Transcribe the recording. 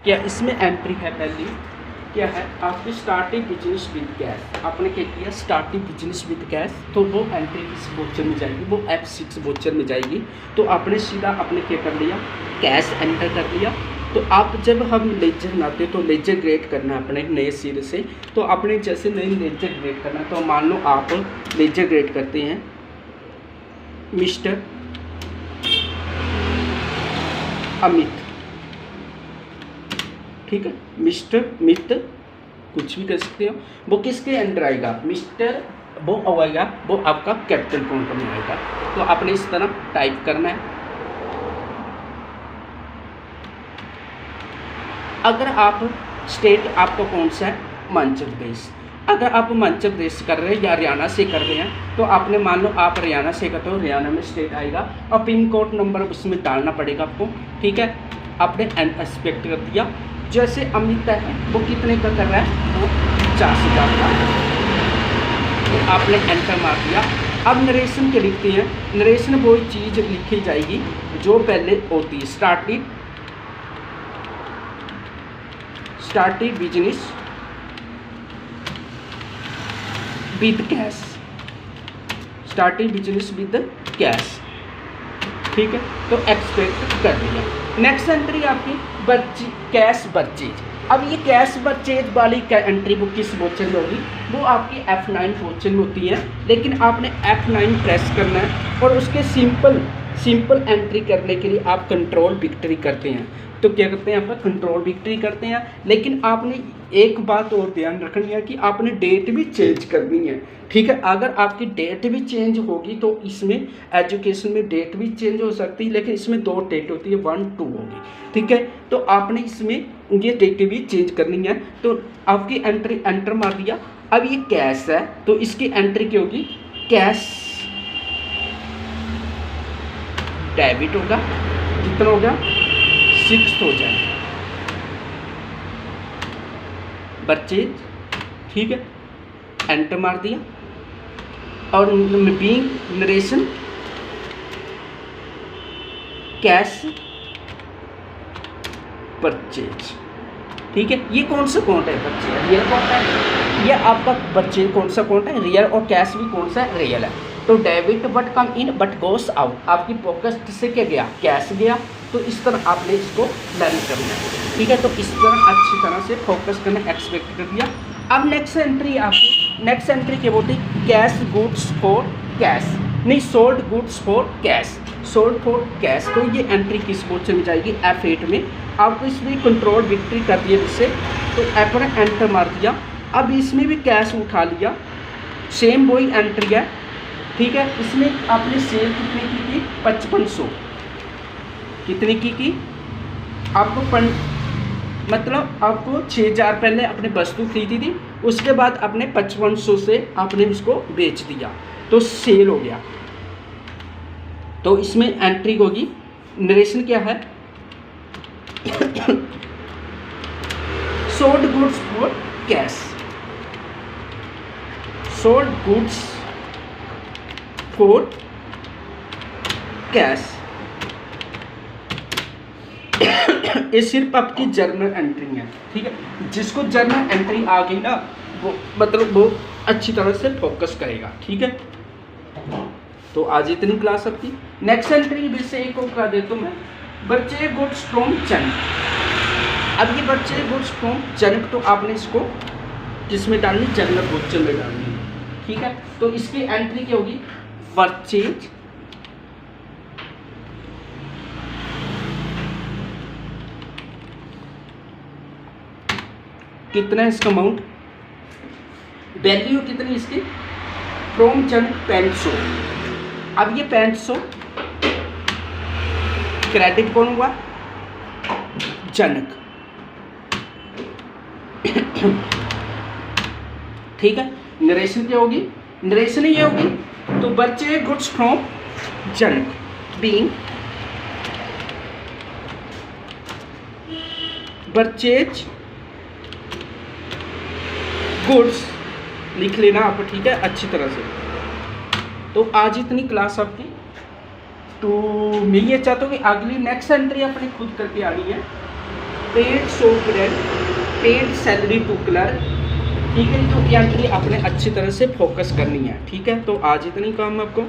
क्या इसमें एंट्री है पहली, क्या है आपकी स्टार्टिंग बिजनेस विद कैश। आपने क्या किया, स्टार्टिंग बिजनेस विद कैश, तो वो एंट्री किस वोचर में जाएगी, वो F6 वोचर में जाएगी। तो आपने सीधा आपने क्या कर लिया, कैश एंटर कर लिया। तो आप जब हम लेजर बनाते तो लेजर ग्रेड करना है अपने नए सिरे से। तो आपने जैसे नई लेजर ग्रेड करना, तो मान लो आप लेजर ग्रेड करते हैं मिस्टर अमित, ठीक है, मिस्टर मित कुछ भी कर सकते हो। वो किसके अंडर आएगा, मिस्टर वो आएगा, वो आपका कैपिटल काउंटर में आएगा। तो आपने इस तरह टाइप करना है। अगर आप स्टेट आपका कौन सा है, हिमाचल प्रदेश। अगर आप हिमाचल प्रदेश कर रहे हैं या हरियाणा से कर रहे हैं, तो आपने मान लो आप हरियाणा से करते हो, हरियाणा में स्टेट आएगा और पिन कोड नंबर उसमें डालना पड़ेगा आपको, ठीक है। आपने एन एक्सपेक्ट कर दिया। जैसे अमित है वो कितने का कर रहा है, वो 50,000 का, तो आपने एंटर मार दिया। अब नरेशन के लिखते हैं, नरेशन वो चीज़ लिखी जाएगी जो पहले होती है, starting business with cash, starting business with cash, ठीक है। तो एक्सपेक्ट कर दिया। नेक्स्ट एंट्री आपकी कैश परचेज। अब ये कैश परचेज वाली एंट्री वो किस वोचर में होगी, वो आपकी F9 वोचर में होती है। लेकिन आपने F9 प्रेस करना है और उसके सिंपल एंट्री करने के लिए आप कंट्रोल विक्ट्री करते हैं। तो क्या करते हैं, आप कंट्रोल विक्ट्री करते हैं। लेकिन आपने एक बात और ध्यान रखनी है कि आपने डेट भी चेंज करनी है, ठीक है। अगर आपकी डेट भी चेंज होगी तो इसमें एजुकेशन में डेट भी चेंज हो सकती है, लेकिन इसमें 2 डेट होती है, 1 2 होगी, ठीक है। तो आपने इसमें ये डेट भी चेंज करनी है। तो आपकी एंट्री एंटर मार दिया। अब ये कैश है तो इसकी एंट्री क्या होगी, कैश डेबिट होगा, कितना होगा 6,000 परचेज, ठीक है, एंटर मार दिया। और बीइंग नरेशन कैश परचेज, ठीक है। ये कौन सा अकाउंट है, परचेज रियल अकाउंट है, ये आपका परचेज कौन सा अकाउंट है, रियल, और कैश भी कौन सा है, रियल है। तो debit but come in but goes out, आपकी पॉकेट से क्या गया, कैश गया। तो इस तरह आपने इसको लर्न करना है, ठीक है। तो इस तरह अच्छी तरह से फोकस करना, एक्सपेक्ट कर दिया। अब नेक्स्ट एंट्री आपकी, नेक्स्ट एंट्री क्या बोलती है, कैश गुड्स फॉर कैश, नहीं sold goods for cash, sold for cash. तो ये एंट्री किस वोचर में जाएगी, F8 में। आपको इसमें कंट्रोल विक्ट्री कर दिया जिससे, तो F ने एंटर मार दिया। अब इसमें भी कैश उठा लिया, सेम वही एंट्री है, ठीक है। इसमें आपने सेल कितने की थी, 5500, कितने की आपको मतलब आपको 6,000 पहले अपने वस्तु खरीदी थी, उसके बाद अपने 5500 से आपने उसको बेच दिया, तो सेल हो गया। तो इसमें एंट्री होगी, नरेशन क्या है, sold goods for cash, sold goods for cash. ये सिर्फ आपकी जर्नल एंट्री है, ठीक है। जिसको जर्नल एंट्री आ गई ना, वो मतलब वो अच्छी तरह से फोकस करेगा, ठीक है। तो आज इतनी क्लास आपकी। नेक्स्ट एंट्री भी से एक और करा देता हूँ मैं, परचेज गुड्स फ्रॉम चनक। अब ये परचेज गुड्स फ्रॉम चनक, तो आपने इसको किसमें डालनी, जर्नल वोचर में डालनी है, ठीक है। तो इसकी एंट्री क्या होगी, परचेज कितना है इसका अमाउंट, वैल्यू कितनी इसकी, फ्रॉम चनक 500। अब ये 500 क्रेडिट कौन हुआ, जनक, ठीक है। नरेशन क्या होगी, नरेशन ये होगी, तो purchase goods from Janak being purchase goods, लिख लेना आप, ठीक है, अच्छी तरह से। तो आज इतनी क्लास आपकी। तो मैं ये चाहता हूँ कि अगली नेक्स्ट एंट्री अपनी खुद करके आनी है। Paid shop rent, paid salary to clerk, ठीक है। तो ये एंट्री आपने अच्छी तरह से फोकस करनी है, ठीक है। तो आज इतनी काम आपको